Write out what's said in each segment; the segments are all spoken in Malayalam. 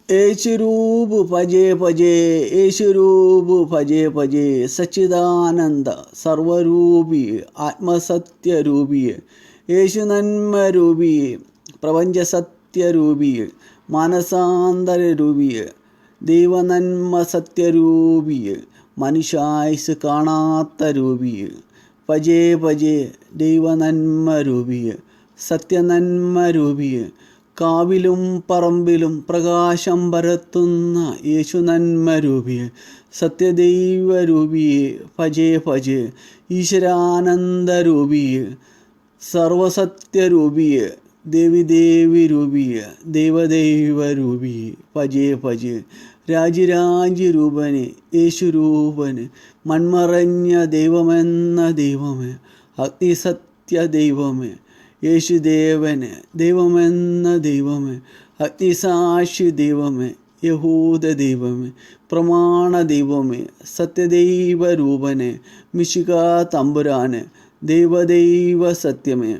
യേശുരൂപ് ഭജേ ഭജേ, യേശുരൂപ് ഭജേ ഭജേ, സച്ചിദാനന്ദ സർവരൂപി ആത്മസത്യരൂപി, യേശു നന്മരൂപി പ്രപഞ്ചസത്യരൂപി, മാനസാന്തരരൂപി, ദൈവനന്മ സത്യരൂപി, മനുഷ്യായുസ് കാണാത്ത രൂപി, ഭജേ ഭജേ ദൈവനന്മരൂപി, സത്യനന്മരൂപി, കാവിലും പറമ്പിലും പ്രകാശം പരത്തുന്ന യേശു നന്മരൂപി, സത്യദൈവരൂപി, ഭജേ ഭജേ ഈശ്വരാനന്ദരൂപി, സർവസത്യരൂപി, ദേവിദേവിരൂപി, ദൈവദൈവരൂപി, ഭജേ ഭജേ രാജിരാജ്യരൂപന്, യേശുരൂപന്, മൺമറഞ്ഞ ദൈവമെന്ന ദൈവമേ, അഗ്നിസത്യ ദൈവമേ, യേശുദേവന്, ദൈവമെന്ന ദൈവമേ, അഗ്നിസാക്ഷി ദൈവമേ, യഹൂദ ദൈവമേ, പ്രമാണ ദൈവമേ, സത്യദൈവരൂപനെ, മിശികാ തമ്പുരാന്, ദൈവദൈവ സത്യമേ,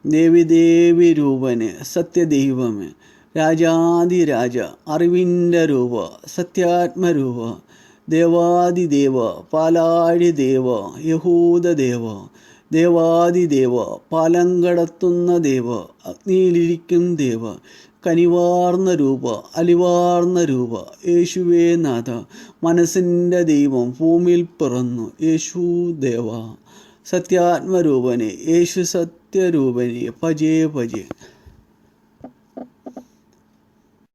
ദേവിദേവി രൂപന്, സത്യദൈവമേ, രാജാതിരാജ, അറിവിൻ്റെ രൂപ, സത്യാത്മരൂപ, ദേവാദിദേവ, പാലാഴി ദേവ, യഹൂദ ദേവ, ദേവാദിദേവ, പാലം കടത്തുന്ന ദേവ, അഗ്നിയിലിരിക്കും ദേവ, കനിവാർന്ന രൂപ, അലിവാർന്ന രൂപ, യേശുവേ നാഥ, മനസ്സിൻ്റെ ദൈവം ഭൂമിയിൽ പിറന്നു, യേശു ദേവ, സത്യാത്മരൂപനെ, യേശു സത്യരൂപനെ, ഭജേ ഭജേ.